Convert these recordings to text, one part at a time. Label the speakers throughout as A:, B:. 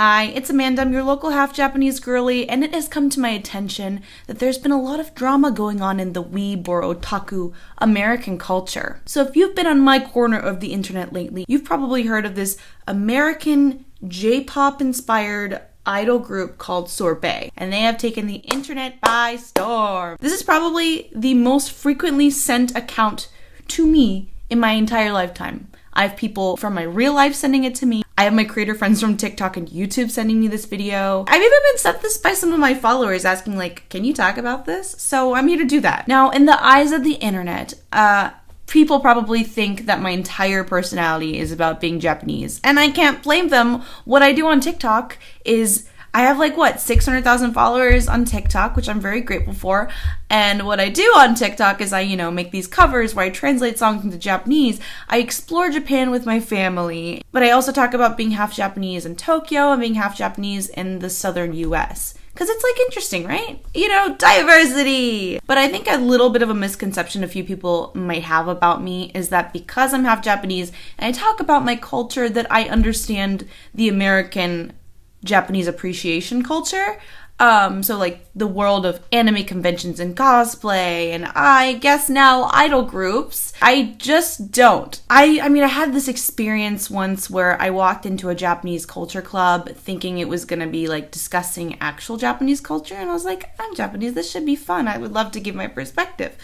A: Hi, it's amandumb, your local half-Japanese girly, and it has come to my attention that there's been a lot of drama going on in the weeb or otaku American culture. So if you've been on my corner of the internet lately, you've probably heard of this American J-pop inspired idol group called SORB3T, and they have taken the internet by storm. This is probably the most frequently sent account to me in my entire lifetime. I have people from my real life sending it to me. I have my creator friends from TikTok and YouTube sending me this video. I've even been sent this by some of my followers asking like, can you talk about this? So I'm here to do that. Now, in the eyes of the internet, people probably think that my entire personality is about being Japanese, and I can't blame them. What I do on TikTok is I have 600,000 followers on TikTok, which I'm very grateful for. And what I do on TikTok is I, make these covers where I translate songs into Japanese. I explore Japan with my family, but I also talk about being half Japanese in Tokyo and being half Japanese in the southern US. Because it's interesting, right? Diversity! But I think a little bit of a misconception a few people might have about me is that because I'm half Japanese and I talk about my culture, that I understand the American Japanese appreciation culture. So the world of anime conventions and cosplay and I guess now idol groups. I just don't. I had this experience once where I walked into a Japanese culture club thinking it was gonna be discussing actual Japanese culture, and I was like, I'm Japanese, this should be fun. I would love to give my perspective.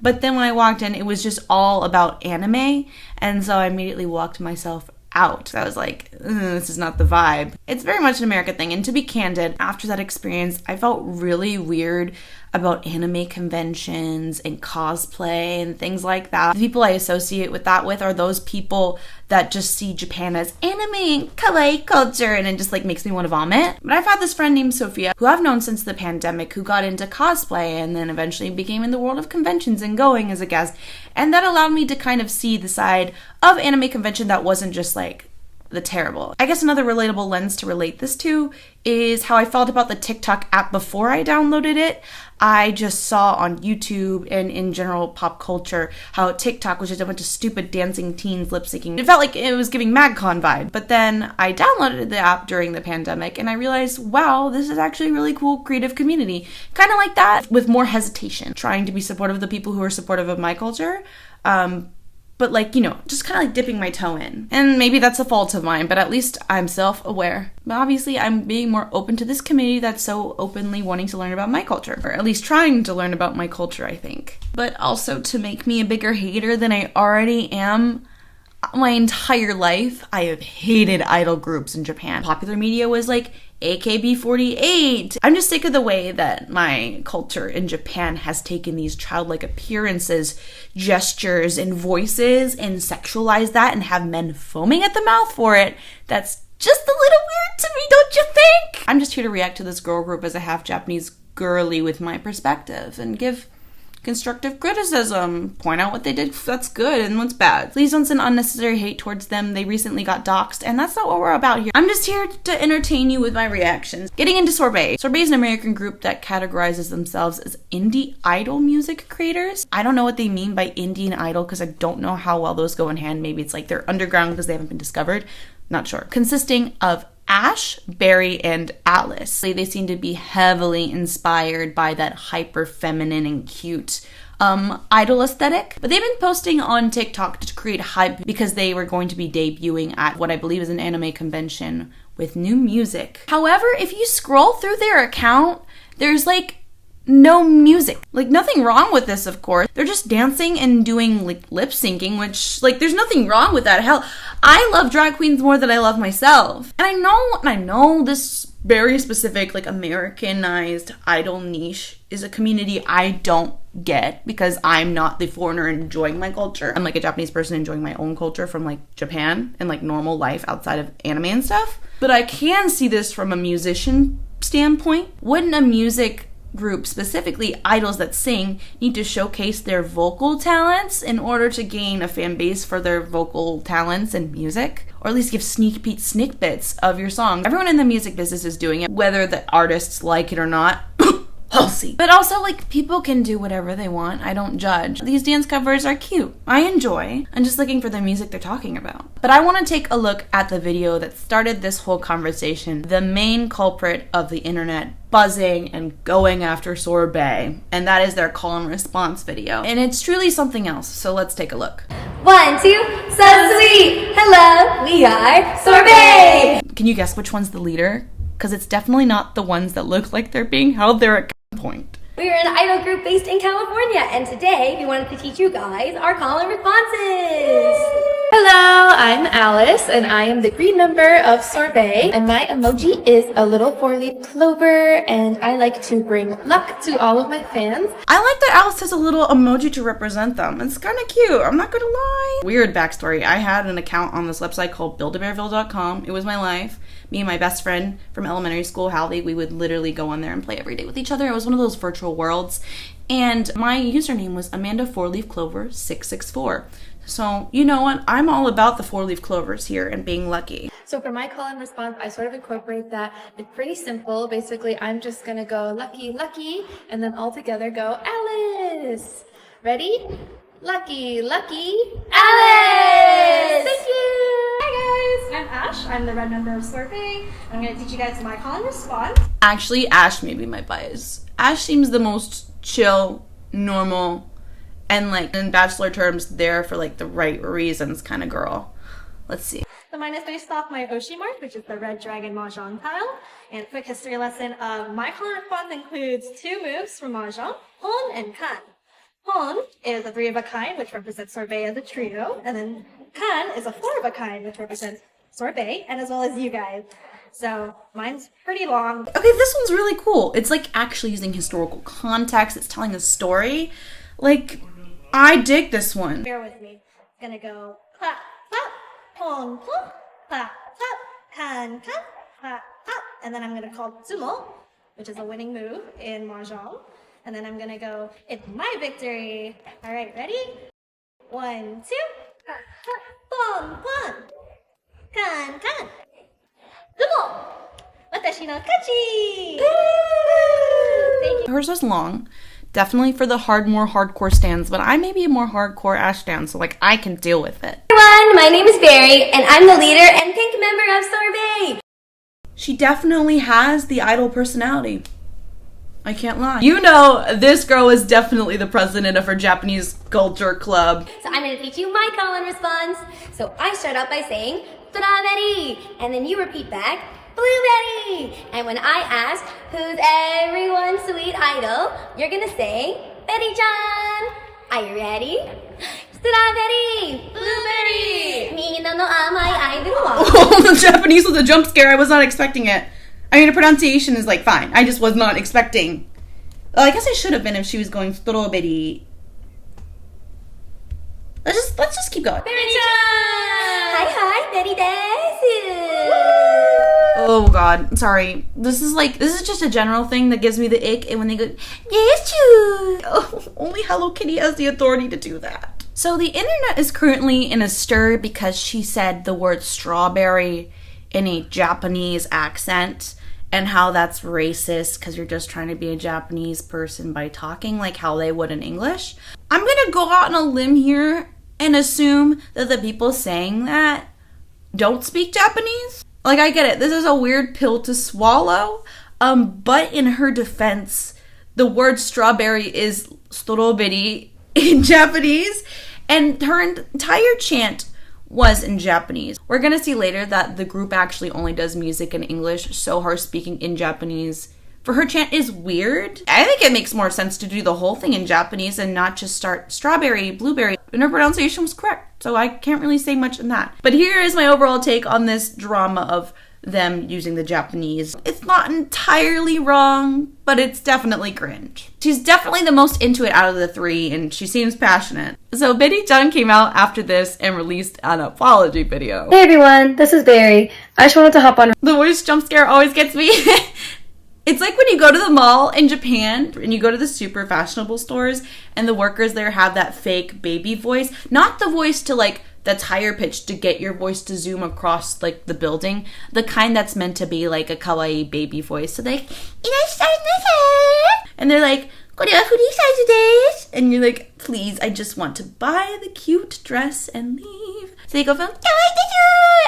A: But then when I walked in, it was just all about anime, and so I immediately walked myself out. I was like, this is not the vibe. It's very much an American thing. And to be candid, after that experience, I felt really weird about anime conventions and cosplay and things like that. The people I associate with are those people that just see Japan as anime and kawaii culture, and it just makes me want to vomit. But I've had this friend named Sophia who I've known since the pandemic, who got into cosplay and then eventually became in the world of conventions and going as a guest. And that allowed me to kind of see the side of anime convention that wasn't just the terrible. I guess another relatable lens to relate this to is how I felt about the TikTok app before I downloaded it. I just saw on YouTube and in general pop culture how TikTok was just a bunch of stupid dancing teens lip syncing. It felt like it was giving MagCon vibe. But then I downloaded the app during the pandemic and I realized, wow, this is actually a really cool creative community. Kind of like that, with more hesitation, trying to be supportive of the people who are supportive of my culture. But just kind of dipping my toe in. And maybe that's a fault of mine, but at least I'm self-aware. But obviously I'm being more open to this community that's so openly wanting to learn about my culture. Or at least trying to learn about my culture, I think. But also to make me a bigger hater than I already am. My entire life, I have hated idol groups in Japan. Popular media was AKB48. I'm just sick of the way that my culture in Japan has taken these childlike appearances, gestures, and voices and sexualized that and have men foaming at the mouth for it. That's just a little weird to me, don't you think? I'm just here to react to this girl group as a half Japanese girly with my perspective and give constructive criticism, point out what they did that's good and what's bad. Please don't send unnecessary hate towards them. They recently got doxxed, and that's not what we're about here. I'm just here to entertain you with my reactions. Getting into SORB3T. SORB3T is an American group that categorizes themselves as indie idol music creators. I don't know what they mean by indie and idol because I don't know how well those go in hand. Maybe it's they're underground because they haven't been discovered. Not sure. Consisting of Ash, Barry, and Alice. They seem to be heavily inspired by that hyper feminine and cute idol aesthetic. But they've been posting on TikTok to create hype because they were going to be debuting at what I believe is an anime convention with new music. However, if you scroll through their account, there's no music. Nothing wrong with this, of course. They're just dancing and doing lip syncing, which there's nothing wrong with that. Hell, I love drag queens more than I love myself. And I know this very specific Americanized idol niche is a community I don't get because I'm not the foreigner enjoying my culture. I'm a Japanese person enjoying my own culture from Japan and normal life outside of anime and stuff. But I can see this from a musician standpoint. Wouldn't a music group, specifically idols that sing, need to showcase their vocal talents in order to gain a fan base for their vocal talents and music? Or at least give sneak bits of your song. Everyone in the music business is doing it, whether the artists like it or not. Halsey. But also, like, people can do whatever they want. I don't judge. These dance covers are cute. I enjoy. I'm just looking for the music they're talking about. But I want to take a look at the video that started this whole conversation. The main culprit of the internet buzzing and going after SORB3T. And that is their call and response video. And it's truly something else. So let's take a look.
B: 1, 2, so sweet. Hello, we are SORB3T.
A: Can you guess which one's the leader? Because it's definitely not the ones that look like they're being held there at gunpoint.
B: We are an idol group based in California, and today we wanted to teach you guys our call and responses.
C: Hello, I'm Alice, and I am the green member of SORB3T, and my emoji is a little four-leaf clover, and I like to bring luck to all of my fans.
A: I like that Alice has a little emoji to represent them. It's kind of cute, I'm not gonna lie. Weird backstory, I had an account on this website called buildabearville.com. It was my life. Me and my best friend from elementary school, Hallie, we would literally go on there and play every day with each other. It was one of those virtual worlds. And my username was Amanda 4-Leaf Clover 664. So, you know what? I'm all about the 4-leaf clovers here and being lucky.
C: So for my call and response, I sort of incorporate that. It's pretty simple. Basically, I'm just gonna go lucky, lucky, and then all together go Alice. Ready? Lucky, lucky, Alice! Thank you!
D: Hi guys, I'm Ash. I'm the red member of SORB3T. I'm going to teach you guys my call and response.
A: Actually, Ash may be my bias. Ash seems the most chill, normal, and like in bachelor terms, there for like the right reasons kind of girl. Let's see.
D: So mine is based off my Oshi mark, which is the red dragon mahjong tile. And quick history lesson of my call and response includes 2 moves from mahjong, Hon and Kan. Hon is a 3 of a kind, which represents SORB3T as a trio, and then Kan is a 4 of a kind, which represents SORB3T, and as well as you guys. So mine's pretty long.
A: Okay, this one's really cool. It's like actually using historical context. It's telling a story. Like, I dig this one.
D: Bear with me. It's gonna go clap, clap, Hon, plump, clap, clap, Kan, clap, clap, clap, and then I'm gonna call Sumo, which is a winning move in mahjong. And then I'm gonna go, it's my victory. All right, ready? 1, 2, Bon, bon, Kan, kan, Sumo, watashi no kachi. Thank you.
A: Hers was long. Definitely for the more hardcore stands, but I may be a more hardcore Ash stan, so like I can deal with it.
B: Everyone, my name is Barry, and I'm the leader and pink member of SORB3T.
A: She definitely has the idol personality. I can't lie. You know, this girl is definitely the president of her Japanese culture club.
B: So I'm going to teach you my call and response. So I start out by saying, strawberry, and then you repeat back, blueberry. And when I ask, who's everyone's sweet idol, you're going to say, Betty-chan. Are you ready? Strawberry, blueberry, Mina no amai idol wa.
A: Oh, the Japanese was a jump scare. I was not expecting it. I mean, the pronunciation is like fine. I just was not expecting. Well, I guess I should have been if she was going strawberry. Let's just keep going.
B: Betty-chan. Hi, Betty desu.
A: Oh God, sorry. This is just a general thing that gives me the ick. And when they go, yes, you. Oh, only Hello Kitty has the authority to do that. So the internet is currently in a stir because she said the word strawberry in a Japanese accent. And how that's racist because you're just trying to be a Japanese person by talking like how they would in English. I'm gonna go out on a limb here and assume that the people saying that don't speak Japanese. Like, I get it, this is a weird pill to swallow, but in her defense, the word strawberry is strawberry in Japanese, and her entire chant was in Japanese. We're gonna see later that the group actually only does music in English, so her speaking in Japanese for her chant is weird. I think it makes more sense to do the whole thing in Japanese and not just start strawberry, blueberry. And her pronunciation was correct, so I can't really say much in that. But here is my overall take on this drama of them using the Japanese. It's not entirely wrong, but it's definitely cringe. She's definitely the most into it out of the 3, and she seems passionate. So Betty-chan came out after this and released an apology video.
C: Hey everyone, this is Barry. I just wanted to hop on.
A: The voice jump scare always gets me. It's like when you go to the mall in Japan and you go to the super fashionable stores and the workers there have that fake baby voice. Not the voice to like that's higher pitched to get your voice to zoom across like the building. The kind that's meant to be like a kawaii baby voice. So they, And they're like, "and you're like, please, I just want to buy the cute dress and leave. So they go from,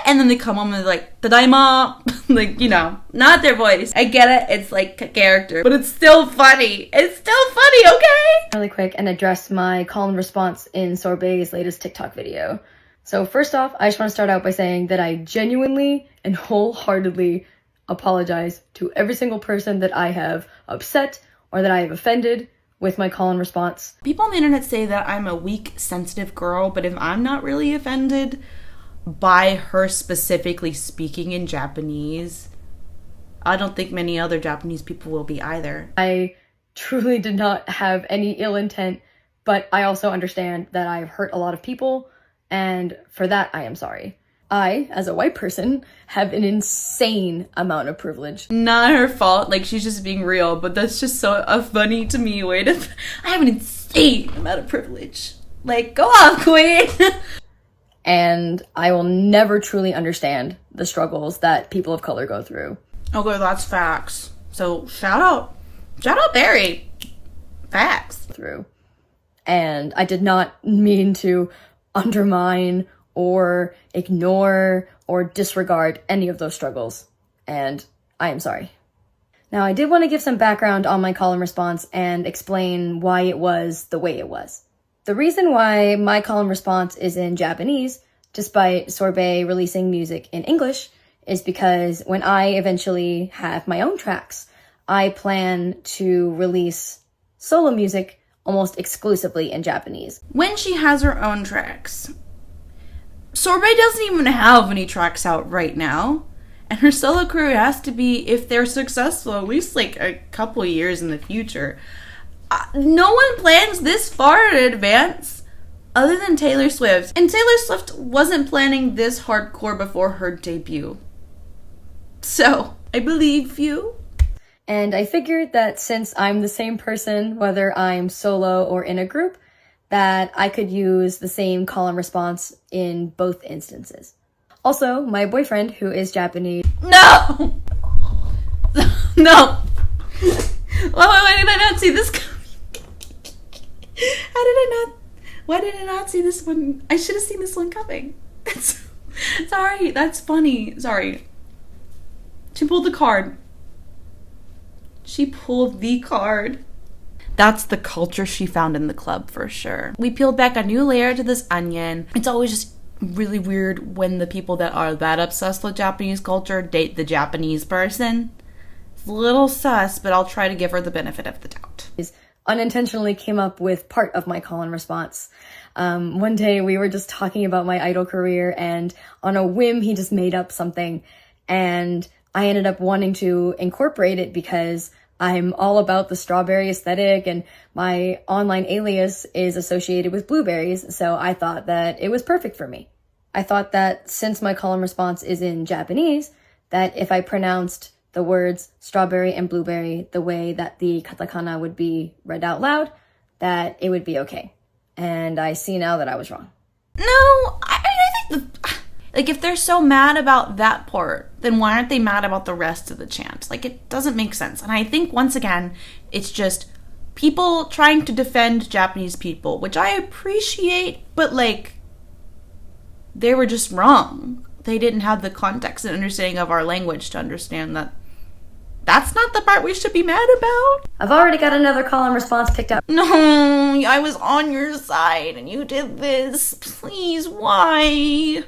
A: and then they come home and they're like, "Tadaima." Like, you know, not their voice. I get it. It's like a character, but it's still funny. It's still funny, okay?
E: Really quick and address my call and response in Sorbet's latest TikTok video. So first off, I just want to start out by saying that I genuinely and wholeheartedly apologize to every single person that I have upset or that I have offended with my call and response.
A: People on the internet say that I'm a weak, sensitive girl, but if I'm not really offended by her specifically speaking in Japanese, I don't think many other Japanese people will be either.
E: I truly did not have any ill intent, but I also understand that I've hurt a lot of people, and for that I am sorry. I, as a white person, have an insane amount of privilege.
A: Not her fault, like she's just being real, but that's just so a funny to me way to... I have an insane amount of privilege. Like, go off, queen!
E: And I will never truly understand the struggles that people of color go through.
A: Okay, that's facts. So, shout out Barry. Facts.
E: And I did not mean to undermine or ignore or disregard any of those struggles. And I am sorry. Now, I did want to give some background on my call and response and explain why it was the way it was. The reason why my call and response is in Japanese, despite Sorbet releasing music in English, is because when I eventually have my own tracks, I plan to release solo music almost exclusively in Japanese.
A: When she has her own tracks, Sorbet doesn't even have any tracks out right now. And her solo career has to be, if they're successful, at least like a couple years in the future. No one plans this far in advance other than Taylor Swift. And Taylor Swift wasn't planning this hardcore before her debut. So, I believe you.
E: And I figured that since I'm the same person, whether I'm solo or in a group, that I could use the same call and response in both instances. Also, my boyfriend, who is Japanese...
A: No! No! Why did I not see this coming? Why did I not see this one? I should have seen this one coming. Sorry, that's funny. Sorry. She pulled the card. That's the culture she found in the club for sure. We peeled back a new layer to this onion. It's always just really weird when the people that are that obsessed with Japanese culture date the Japanese person. It's a little sus, but I'll try to give her the benefit of the doubt.
E: Unintentionally came up with part of my call and response. One day we were just talking about my idol career, and on a whim he just made up something, and I ended up wanting to incorporate it because I'm all about the strawberry aesthetic and my online alias is associated with blueberries, so I thought that it was perfect for me. I thought that since my call and response is in Japanese, that if I pronounced the words strawberry and blueberry the way that the katakana would be read out loud, that it would be okay. And I see now that I was wrong.
A: No, I think like, if they're so mad about that part, then why aren't they mad about the rest of the chant? Like, it doesn't make sense. And I think, once again, it's just people trying to defend Japanese people, which I appreciate, but, like, they were just wrong. They didn't have the context and understanding of our language to understand that that's not the part we should be mad about.
E: I've already got another call and response picked up.
A: No, I was on your side and you did this. Please, why?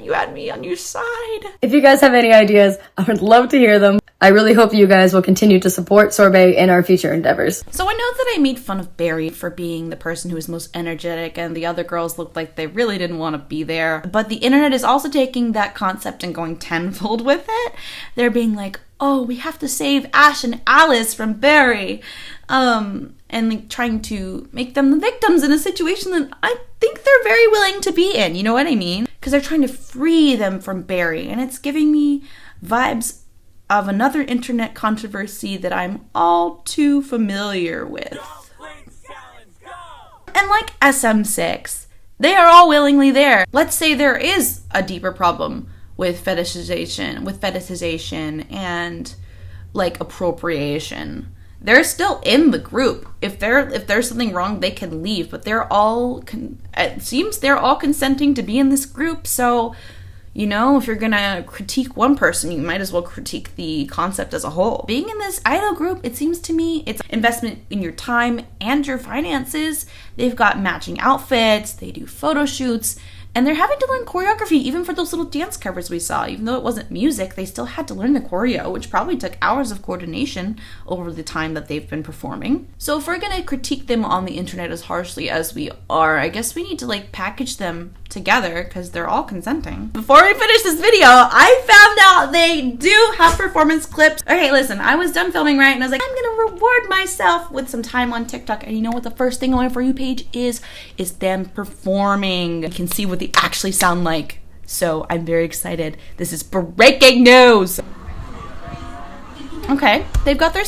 A: You had me on your side.
E: If you guys have any ideas, I would love to hear them. I really hope you guys will continue to support Sorbet in our future endeavors.
A: So I know that I made fun of Barry for being the person who was most energetic, and the other girls looked like they really didn't want to be there. But the internet is also taking that concept and going tenfold with it. They're being like, oh, we have to save Ash and Alice from Barry. And like trying to make them the victims in a situation that I think they're very willing to be in. You know what I mean? Because they're trying to free them from Barry. And it's giving me vibes of another internet controversy that I'm all too familiar with. And like SM6, they are all willingly there. Let's say there is a deeper problem with fetishization and like appropriation. they're still in the group. If there's something wrong, they can leave, but it seems they're all consenting to be in this group. So, you know, if you're gonna critique one person, you might as well critique the concept as a whole. Being in this idol group, it seems to me, it's investment in your time and your finances. They've got matching outfits, they do photo shoots, and they're having to learn choreography even for those little dance covers we saw. Even though it wasn't music, they still had to learn the choreo, which probably took hours of coordination over the time that they've been performing. So if we're gonna critique them on the internet as harshly as we are, I guess we need to like package them together because they're all consenting. Before we finish this video, I found out they do have performance clips. Okay, listen, I was done filming, right? And I was like, I'm gonna reward myself with some time on TikTok. And you know what the first thing on my For You page is them performing. You can see what they actually sound like. So I'm very excited. This is breaking news. Okay, they've got their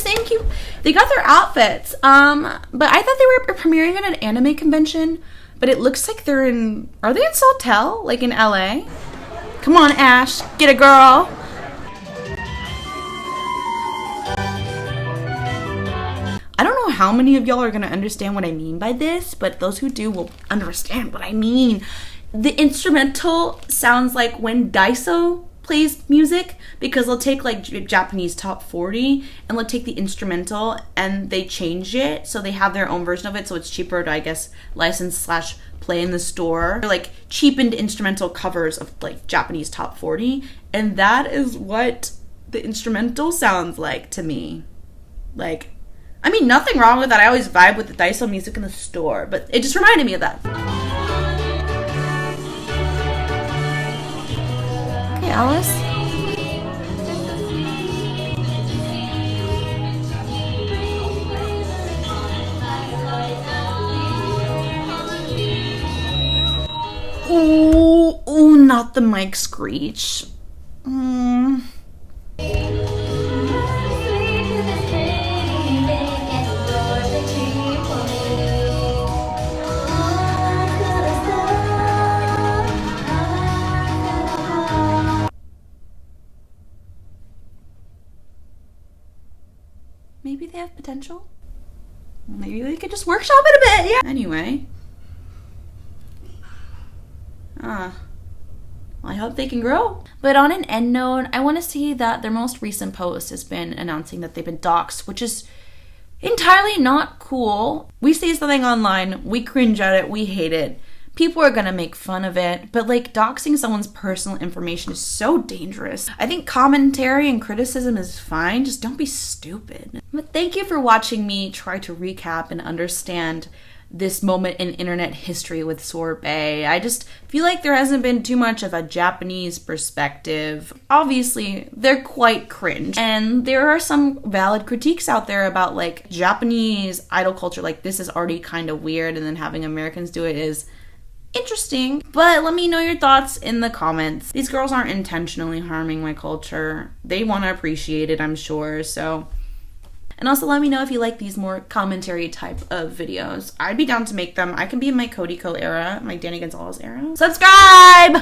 A: they got their outfits. But I thought they were premiering at an anime convention. But it looks like are they in Saltel, like in LA? Come on, Ash, get a girl. I don't know how many of y'all are gonna understand what I mean by this, but those who do will understand what I mean. The instrumental sounds like when Daiso plays music, because they'll take like Japanese top 40 and they'll take the instrumental and they change it so they have their own version of it, so it's cheaper to, I guess, license / play in the store. They're like cheapened instrumental covers of like Japanese top 40, and that is what the instrumental sounds like to me. Like, I mean, nothing wrong with that. I always vibe with the Daiso music in the store, but it just reminded me of that. Okay, Alice. Ooh, not the mic screech. Maybe they have potential. Maybe they could just workshop it a bit, yeah. Anyway. I hope they can grow. But on an end note, I want to see that their most recent post has been announcing that they've been doxxed, which is entirely not cool. We see something online, we cringe at it, we hate it. People are gonna make fun of it, but like doxing someone's personal information is so dangerous. I think commentary and criticism is fine, just don't be stupid. But thank you for watching me try to recap and understand this moment in internet history with SORB3T. I just feel like there hasn't been too much of a Japanese perspective. Obviously, they're quite cringe. And there are some valid critiques out there about like Japanese idol culture. Like, this is already kind of weird, and then having Americans do it is interesting. But let me know your thoughts in the comments. These girls aren't intentionally harming my culture. They want to appreciate it, I'm sure. So, and also let me know if you like these more commentary type of videos. I'd be down to make them. I can be in my Cody Co era, my Danny Gonzalez era. Subscribe!